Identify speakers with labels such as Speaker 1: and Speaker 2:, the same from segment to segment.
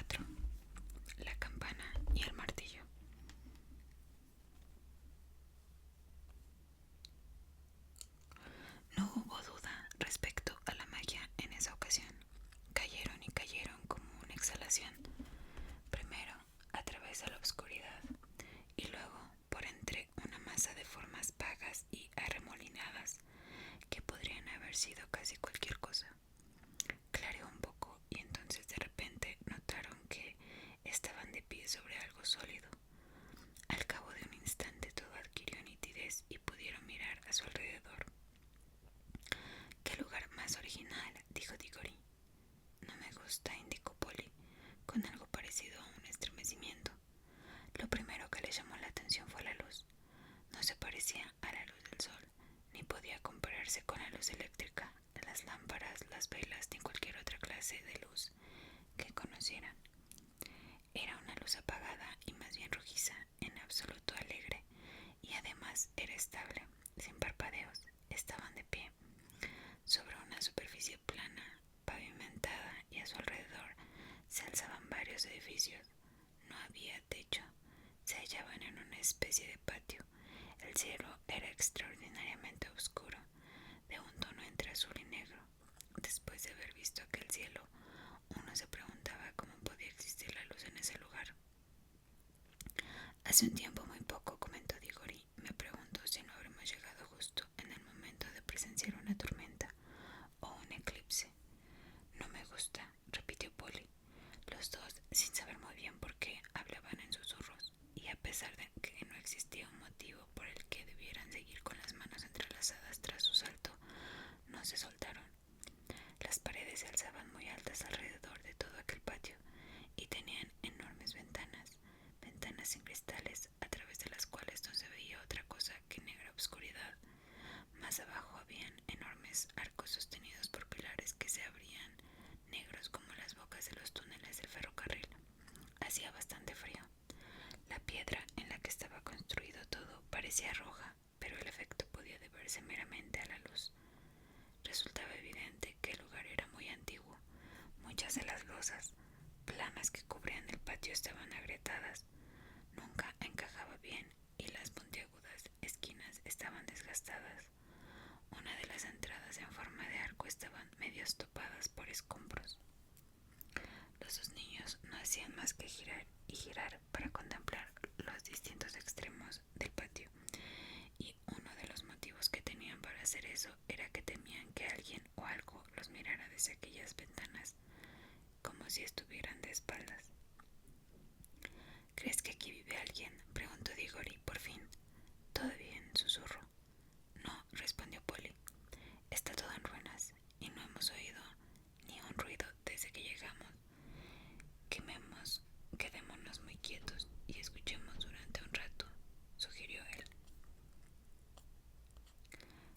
Speaker 1: 4. La campana y el martillo. No hubo duda respecto a la magia en esa ocasión. Cayeron y cayeron como una exhalación, primero a través de la oscuridad y luego por entre una masa de formas vagas y arremolinadas que podrían haber sido casi cualquier cosa. Clareó un poco y entonces de repente notaron que estaban de pie sobre algo sólido. Al cabo de un instante todo adquirió nitidez y pudieron mirar a su alrededor. «¿Qué lugar más original?», dijo Diggory. «No me gusta», indicó Polly, con algo parecido a un estremecimiento. Lo primero que le llamó la atención fue la luz. No se parecía a la luz del sol, ni podía compararse con la luz eléctrica, las lámparas, las velas, ni cualquier otra clase de luz que conocieran. Era una luz apagada y más bien rojiza, en absoluto alegre, y además era estable, sin parpadeos. Estaban de pie sobre una superficie plana, pavimentada, y a su alrededor se alzaban varios edificios. No había techo, se hallaban en una especie de patio. El cielo era extraordinariamente oscuro, de un tono entre azul y negro. Después de haber visto aquel cielo, uno se preguntaba cómo podía existir la luz en ese lugar. «Hace un tiempo muy poco», comentó Diggory, «me pregunto si no habremos llegado justo en el momento de presenciar una tormenta o un eclipse». «No me gusta», repitió Polly. Los dos, sin saber muy bien por qué, hablaban en susurros, y a pesar de que no existía un motivo por el que debieran seguir con las manos entrelazadas tras su salto, no se soltaron. Las paredes se alzaban muy altas alrededor de todo aquel patio y tenían enormes ventanas, ventanas sin cristales, a través de las cuales no se veía otra cosa que negra obscuridad. Más abajo habían enormes arcos sostenidos por pilares que se abrían, negros como las bocas de los túneles del ferrocarril. Hacía bastante frío. La piedra en la que estaba construido todo parecía roja, pero el efecto podía deberse meramente a la luz. Resultaba evidente que el lugar era muy antiguo. Muchas de las losas planas que cubrían el patio estaban agrietadas. Nunca encajaba bien y las puntiagudas esquinas estaban desgastadas. Una de las entradas en forma de arco estaban medio topadas por escombros. Los dos niños no hacían más que girar y girar para contemplar los distintos extremos del patio, y uno de los motivos que tenían para hacer eso era que temían que alguien o algo los mirara desde aquellas ventanas, como si estuvieran de espaldas. «¿Crees que aquí vive alguien?», preguntó Diggory por fin, todavía en susurro. «No», respondió Polly. «Está todo en ruinas y no hemos oído ni un ruido desde que llegamos. Quedémonos muy quietos y escuchemos durante un rato», sugirió él.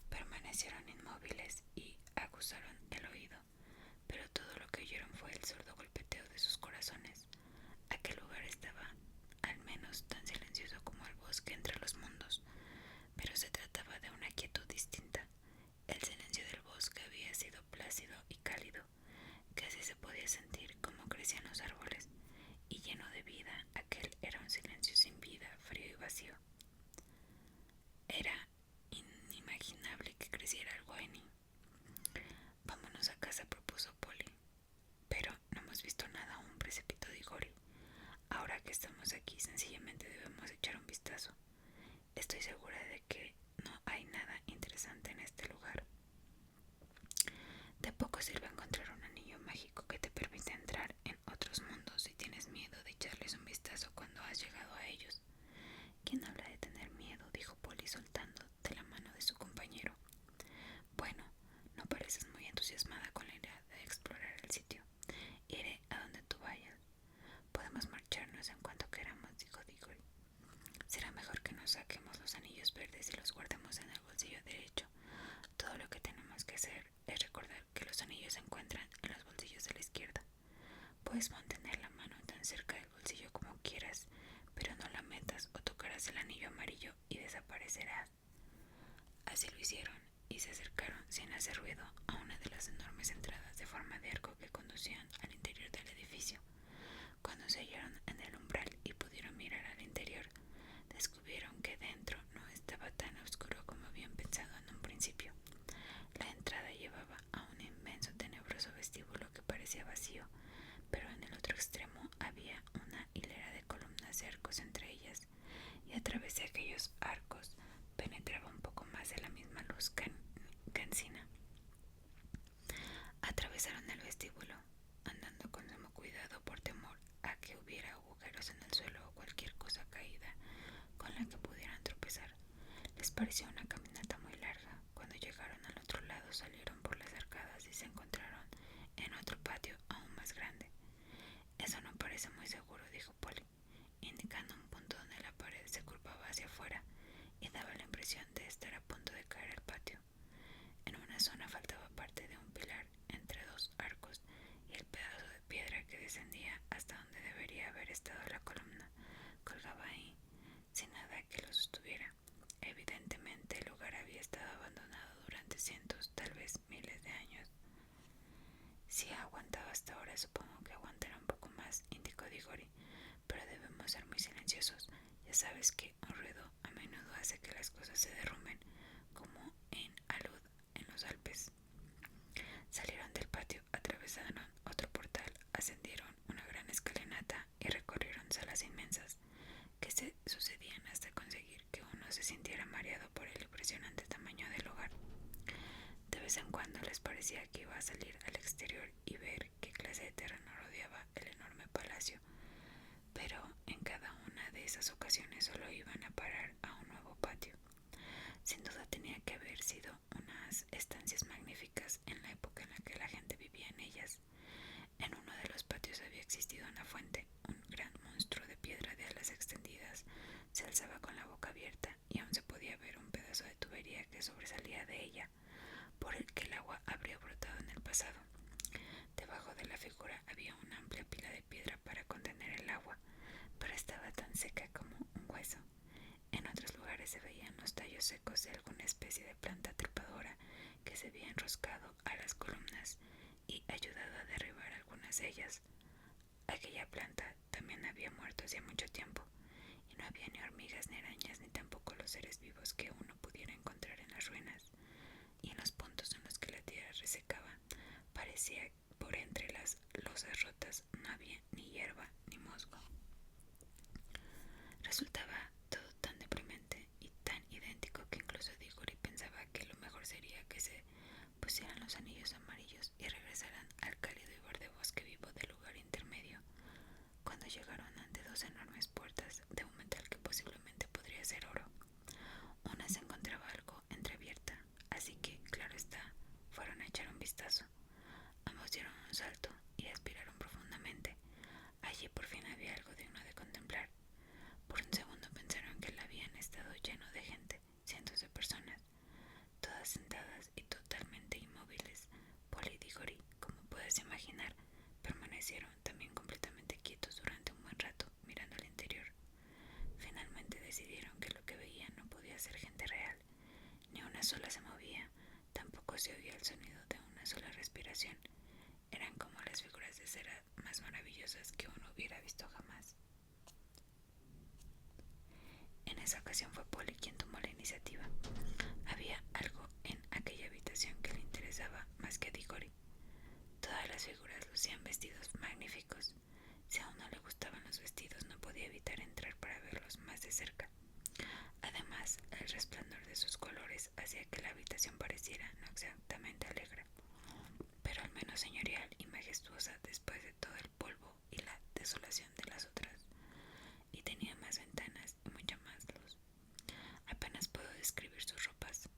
Speaker 1: Permanecieron inmóviles y aguzaron el oído, pero todo lo que oyeron fue el sordo golpeteo de sus corazones. Aquel lugar estaba al menos tan silencioso como el bosque entre los mundos, pero se trataba de una quietud distinta. El silencio del bosque había sido plácido y cálido, casi se podía sentir cómo crecían los árboles, y lleno de vida. Aquel era un silencio sin vida, frío y vacío. Era inimaginable que creciera algo ahí. «Vámonos a casa», propuso Polly. «Pero no hemos visto nada aún», precipitó Diggory. «Ahora que estamos aquí, sencillamente debemos echar un vistazo. Estoy segura de que no hay nada interesante en este lugar. De poco sirve encontrar un anillo mágico que te permite entrar en otros mundos si tienes miedo de echarles un vistazo cuando has llegado a ellos». «¿Quién habla de tener miedo?», dijo Polly, soltando de la mano de su compañero. «Bueno, no pareces muy entusiasmada con la idea de explorar el sitio. Iré a donde tú vayas. Podemos marcharnos en cuanto queramos», dijo Diggory. «Será mejor que nos saquemos los anillos verdes y los guardemos en el bolsillo derecho. Todo lo que tenemos que hacer es recordar que los anillos se encuentran en los bolsillos de la izquierda. Puedes mantener la mano tan cerca del bolsillo como quieras, pero no la metas o tocarás el anillo amarillo y desaparecerás». Así lo hicieron y se acercaron sin hacer ruido a una de las enormes entradas de forma de arco que conducían al interior del edificio. Cuando se hallaron en el umbral y pudieron mirar al interior, descubrieron que dentro no estaba tan oscuro como habían pensado en un principio. La entrada llevaba a un inmenso tenebroso vestíbulo que parecía vacío, pero en el otro extremo había una hilera de columnas y arcos entre ellas, y a través de aquellos arcos penetraba un poco más de la misma luz cansina. Atravesaron el vestíbulo, andando con sumo cuidado por temor a que hubiera agujeros en el suelo o cualquier cosa caída con la que pudieran tropezar. Les pareció una caminata muy larga. Cuando llegaron al otro lado, salieron por las arcadas y se encontraron en otro patio aún más grande. Eso no parece muy seguro, dijo Polly, indicando un punto donde la pared se curvaba hacia afuera y daba la impresión de estar a punto de caer al patio. En una zona faltaba parte de un pilar entre dos arcos y el pedazo de piedra que descendía hasta donde debería haber estado la columna colgaba ahí, sin nada que lo sostuviera. Evidentemente el lugar había estado abandonado durante cientos, tal vez miles de años. Si ha aguantado hasta ahora, supongo que aguantará un poco más, indicó Diggory, pero debemos ser muy silenciosos. Ya sabes que un ruido a menudo hace que las cosas se derrumben, como en alud en los Alpes. Salieron del patio, atravesaron otro portal, ascendieron una gran escalinata y recorrieron salas inmensas que se sucedían hasta conseguir que uno se sintiera mareado por el impresionante tamaño del lugar. De vez en cuando les parecía que iba a salir al exterior y ver qué clase de terreno rodeaba el enorme palacio, pero en cada una de esas ocasiones solo iban a parar a un nuevo patio. Sin duda tenía que haber sido unas estancias magníficas en la época en la que la gente vivía en ellas. En uno de los patios había existido una fuente. Un gran monstruo de piedra de alas extendidas se alzaba con la boca abierta y aún se podía ver un pedazo de tubería que sobresalía de ella, por el que el agua habría brotado en el pasado. Debajo de la figura había una amplia pila de piedra para contener el agua, pero estaba tan seca como un hueso. En otros lugares se veían los tallos secos de alguna especie de planta trepadora que se había enroscado a las columnas y ayudado a derribar algunas de ellas. Aquella planta también había muerto hacía mucho tiempo, y no había ni hormigas ni arañas ni tampoco los seres vivos que uno pudiera encontrar en las ruinas. Y en los puntos en los que la tierra resecaba, parecía por entre las losas rotas no había ni hierba ni musgo. Resultaba todo tan deprimente y tan idéntico que incluso Diggory pensaba que lo mejor sería que se pusieran los anillos amarillos y regresaran al cálido y verde bosque vivo del lugar intermedio. Cuando llegaron ante dos enormes puertas de un metal que posiblemente podría ser oro, una se encontraba algo entreabierta, así que, claro está, fueron a echar un vistazo. Ambos dieron un salto y aspiraron profundamente. Allí por fin había algo digno de contemplar. Por un segundo pensaron que el habían estado lleno de gente, cientos de personas, todas sentadas y totalmente inmóviles. Polly y Diggory, como puedes imaginar, permanecieron también completamente quietos durante un buen rato, mirando al interior. Finalmente decidieron que lo que veían no podía ser gente real. Ni una sola se movía, tampoco se oía el sonido de una sola respiración. Eran como las figuras de cera más maravillosas que uno hubiera visto jamás. En esa ocasión fue Polly quien tomó la iniciativa. Había algo en aquella habitación que le interesaba más que a Diggory. Todas las figuras lucían vestidos magníficos. Si a uno le gustaban los vestidos, no podía evitar entrar para verlos más de cerca. Además, el resplandor de sus colores hacía que la habitación pareciera no exactamente alegre, pero al menos señorial y majestuosa después de todo el polvo y la desolación de las otras. Y tenía más ventanas y mucha más luz. Apenas puedo describir sus ropas.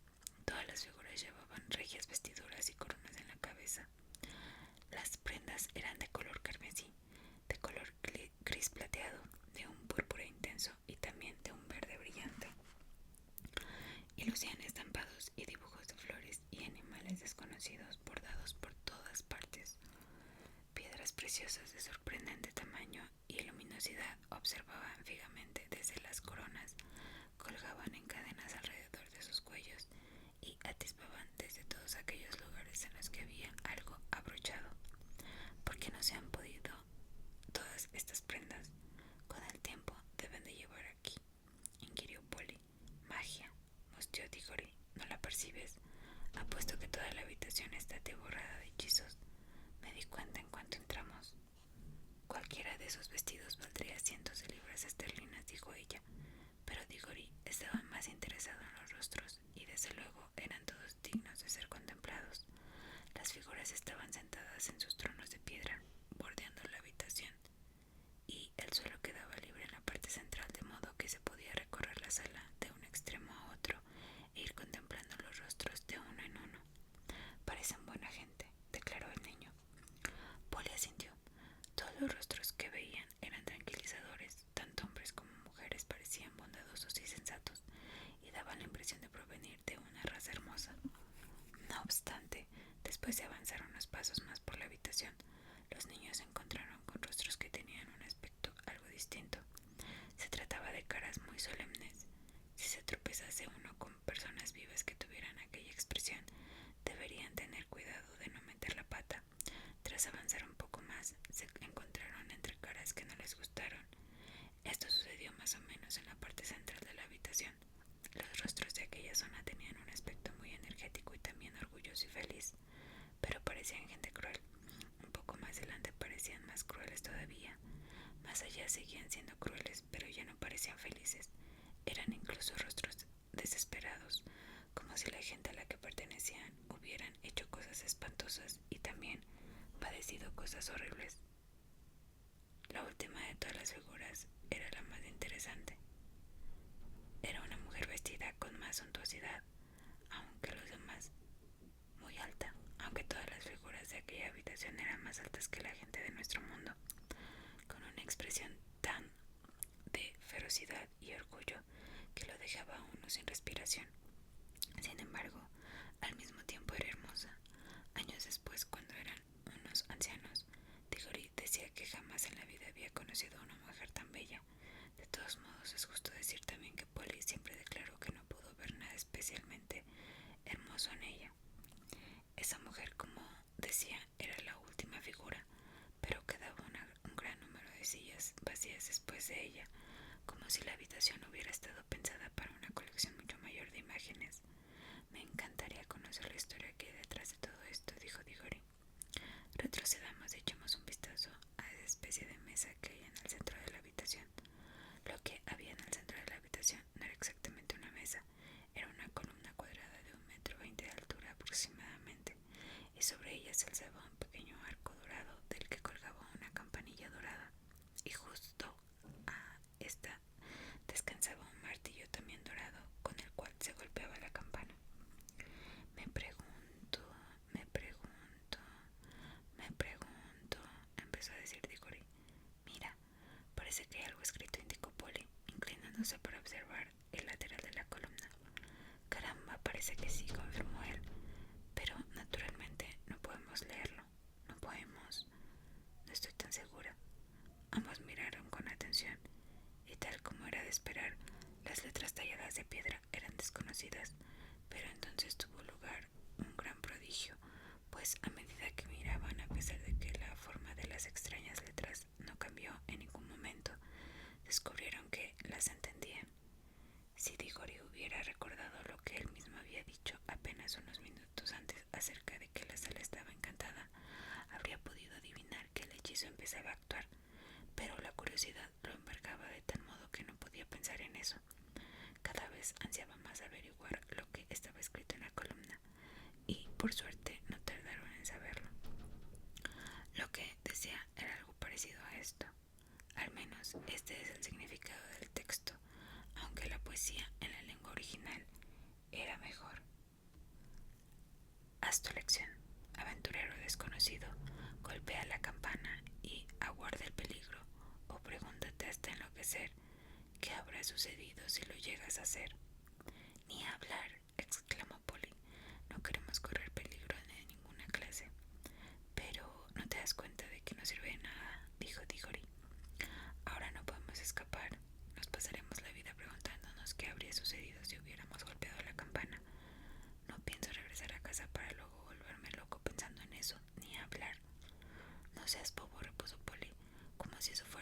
Speaker 1: Todas las figuras llevaban regias vestiduras y coronas en la cabeza. Las prendas eran de color carmesí, de color gris plateado, de un púrpura intenso y también de un verde brillante. Y lucían estampados y dibujos de flores y animales desconocidos bordados por todas partes. Piedras preciosas de sorprendente tamaño y luminosidad observaban fijamente desde las coronas, colgaban en cadenas alrededor de sus cuellos y atisbaban desde todos aquellos lugares en los que había algo abrochado. ¿Por qué no se han podido todas todas estas prendas? Con el tiempo deben de llevar aquí, inquirió Polly. Magia, musitó Diggory. ¿No la percibes? Apuesto que toda la habitación está atiborrada de hechizos. Me di cuenta en cuanto entramos. Cualquiera de esos vestidos valdría cientos de libras esterlinas, dijo ella, pero Diggory estaba más interesado en los rostros, y desde luego eran todos dignos de ser contemplados. Las figuras estaban sentadas en sus tronos de piedra, bordeando la habitación, y el suelo quedaba libre en la parte central, de modo que se podía recorrer la sala de un extremo a otro e ir contemplando los rostros de uno en uno. Parecen buena gente, declaró el niño. Polly asintió. Todos los rostros que veían eran tranquilizadores, tanto hombres como mujeres parecían bondadosos y sensatos, y daban la impresión de provenir de una raza hermosa. No obstante, después de avanzar unos pasos más por la habitación, los niños se encontraron con rostros que tenían un aspecto algo distinto. Se trataba de caras muy solemnes. Si se tropezase uno con personas vivas que tuvieran aquella expresión, deberían tener cuidado de no meter la pata. Tras avanzar un poco más, se encontraron entre caras que no les gustaron. Esto sucedió más o menos en la parte central de la habitación. Los rostros de aquella zona tenían un aspecto muy energético y también orgulloso y feliz, pero parecían gente cruel. Un poco más adelante parecían más crueles todavía. Más allá seguían siendo crueles, pero ya no parecían felices. Eran incluso rostros desesperados, como si la gente a la que pertenecían hubieran hecho cosas espantosas y también padecido cosas horribles. La última de todas las figuras era la más interesante. Era una mujer vestida con más suntuosidad, aunque los demás, muy alta, aunque todas las figuras de aquella habitación eran más altas que la gente de nuestro mundo, con una expresión tan de ferocidad y orgullo que lo dejaba a uno sin respiración. Sin embargo, al mismo tiempo era hermosa. Años después, cuando eran unos ancianos, Diggory decía que jamás en la vida había conocido a una mujer tan bella. De todos modos, es justo decir también que Polly siempre declaró que no pudo ver nada especialmente hermoso en ella. Esa mujer, como decía, era la última figura, pero quedaba un gran número de sillas vacías después de ella, como si la habitación hubiera estado pensada para una colección mucho mayor de imágenes. Me encantaría conocer la historia que hay detrás de todo esto, dijo Diggory. Retrocedamos y echemos un vistazo a esa especie de mesa que hay en el centro de la habitación. Lo que había en el centro de la habitación no era exactamente una mesa, era una columna cuadrada de 1,20 m de altura aproximadamente, y sobre ella se alzaba un pequeño arco dorado del que colgaba una campanilla dorada, y justo a esta descansaba un martillo también dorado con el cual se golpeaba la campana. Me pregunto, empezó a decir Diggory. Mira, parece que hay algo escrito, indicó Polly, inclinándose para observar el lateral de la columna. Caramba, parece que sí, confirmó él, pero naturalmente no podemos leerlo. No podemos. No estoy tan segura. Ambos miraron con atención, y tal como era de esperar, las letras talladas de piedra eran desconocidas, pero entonces tuvo lugar un gran prodigio, pues a medida que miraban, a pesar de que la forma de las extrañas letras no cambió en ningún momento, descubrieron que las entendían. Si Diggory hubiera recordado lo que él mismo había dicho apenas unos minutos antes acerca de que la sala estaba encantada, habría podido adivinar que el hechizo empezaba a actuar, pero la curiosidad lo embargaba de tal modo que no podía pensar en eso. Cada vez ansiaba más averiguar lo que estaba escrito en la columna, y por suerte no tardaron en saberlo. Lo que decía era algo parecido a esto. Al menos este es el significado del texto, aunque la poesía en la lengua original era mejor. Haz tu elección, aventurero desconocido, golpea la campana y aguarda el peligro, o pregúntate hasta enloquecer qué habrá sucedido si lo llegas a hacer. Ni hablar, exclamó Polly. No queremos correr peligro de ninguna clase. Pero no te das cuenta de que no sirve de nada, dijo Diggory. Ahora no podemos escapar. Nos pasaremos la vida preguntándonos qué habría sucedido si hubiéramos golpeado la campana. No pienso regresar a casa para luego volverme loco pensando en eso, ni hablar. No seas bobo, repuso Polly, como si eso fuera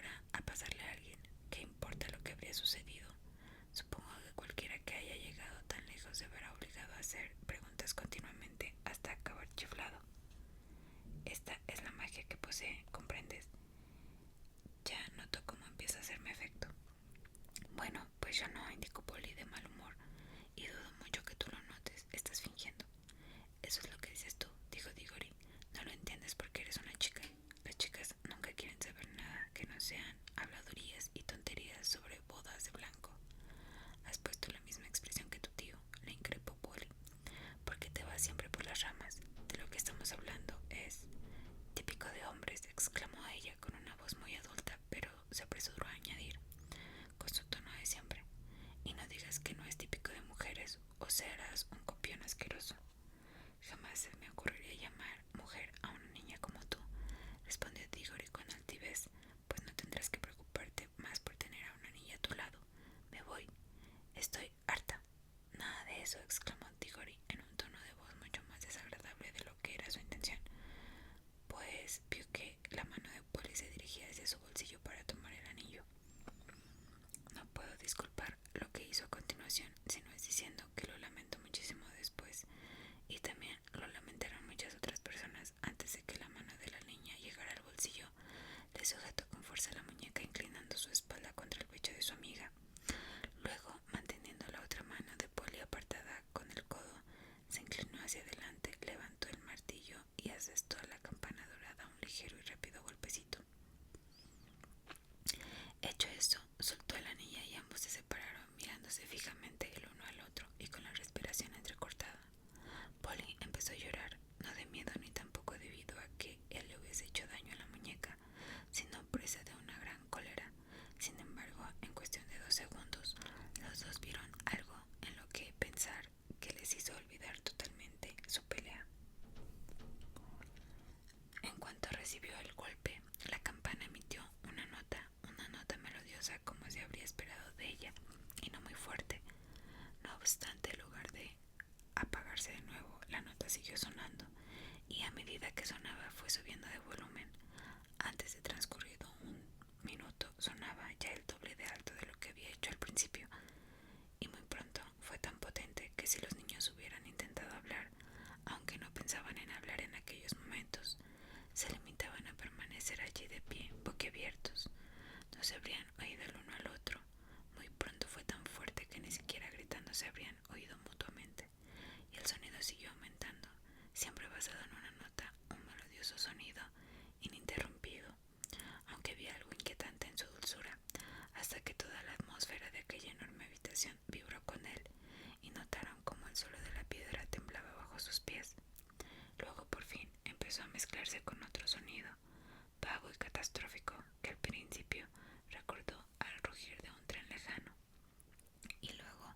Speaker 1: Pues yo no, indicó Polly de mal humor, y dudo mucho que tú lo notes. Estás fingiendo. Eso es lo que dices tú, dijo Diggory. No lo entiendes porque eres una chica. Las chicas nunca quieren saber nada que no sean habladurías y tonterías sobre bodas de blanco. Has puesto la misma expresión que tu tío, le increpó Polly. ¿Por qué te vas siempre por las ramas? De lo que estamos hablando es típico de hombres, exclamó ella con una voz muy adulta, pero se apresuró a añadir, con su tono de siempre, y no digas que no es típico de mujeres, o serás un copión asqueroso. Jamás se me ocurriría llamar mujer a una niña como tú, respondió Diggory con altivez, pues no tendrás que preocuparte más por tener a una niña a tu lado. Me voy. Estoy harta. Nada de eso, exclamó Diggory en un tono de voz mucho más desagradable de lo que era su intención, pues vio que la mano de Polly se dirigía hacia su bolsillo para tomar el anillo. No puedo disculpar lo que hizo a continuación, si no es diciendo que lo lamento muchísimo después, y también lo lamentaron muchas otras personas antes de que la mano de la niña llegara al bolsillo. Le sujetó con fuerza la muñeca, inclinando su espalda contra el pecho de su amiga. Luego, manteniendo la otra mano de Polly apartada con el codo, se inclinó hacia adelante, levantó el martillo y asestó a la campana dorada un ligero y rápido golpecito. Hecho esto, soltó a la niña y ambos se separaron, mirándose fijamente el uno al otro y con la respiración entrecortada. Polly empezó a llorar, no de miedo ni tampoco debido a que él le hubiese hecho daño a la muñeca, sino presa de una gran cólera. Sin embargo, en cuestión de 2 segundos, los dos vieron algo en lo que pensar que les hizo olvidar totalmente su pelea. En cuanto recibió el golpe, la campana emitió una nota melodiosa como se habría esperado de ella, y no muy fuerte. No obstante, en lugar de apagarse de nuevo, la nota siguió sonando, y a medida que sonaba fue subiendo de volumen. Antes de transcurrido un minuto sonaba ya el doble de alto de lo que había hecho al principio, y muy pronto fue tan potente que si los niños hubieran intentado hablar, aunque no pensaban en hablar en aquellos momentos, se limitaban a permanecer allí de pie, boquiabiertos. No se habrían oído el uno al otro. Muy pronto fue tan fuerte que ni siquiera gritando se habrían oído mutuamente, y el sonido siguió aumentando, siempre basado en una nota, un melodioso sonido ininterrumpido, aunque había algo inquietante en su dulzura, hasta que toda la atmósfera de aquella enorme habitación vibró con él, y notaron cómo el suelo de la piedra temblaba bajo sus pies. Luego por fin empezó a mezclarse con otro sonido, vago y catastrófico, que al principio recordó al rugir de un tren lejano, y luego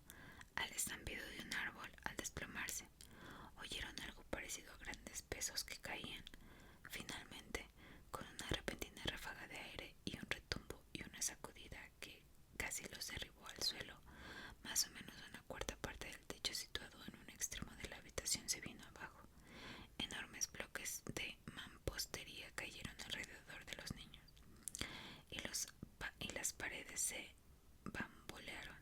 Speaker 1: al estampido de un árbol al desplomarse. Oyeron algo parecido a grandes pesos que caían. Finalmente, con una repentina ráfaga de aire y un retumbo y una sacudida que casi los derribó al suelo, más o menos una cuarta parte del techo situado en un extremo de la habitación se vino abajo. Enormes bloques de mampostería cayeron alrededor de los niños, y las paredes se bambolearon.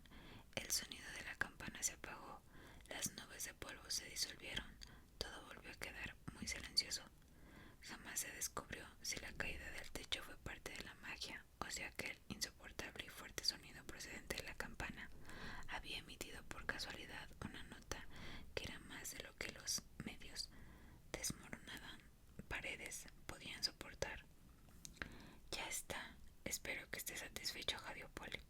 Speaker 1: El sonido de la campana se apagó, las nubes de polvo se disolvieron, todo volvió a quedar muy silencioso. Jamás se descubrió si la caída del techo fue parte de la magia o si aquel insoportable y fuerte sonido procedente de la campana había emitido por casualidad una nota que era más de lo que los medios desmoronadas paredes podían soportar. Ya está. Espero que esté satisfecho, jadeó Polly.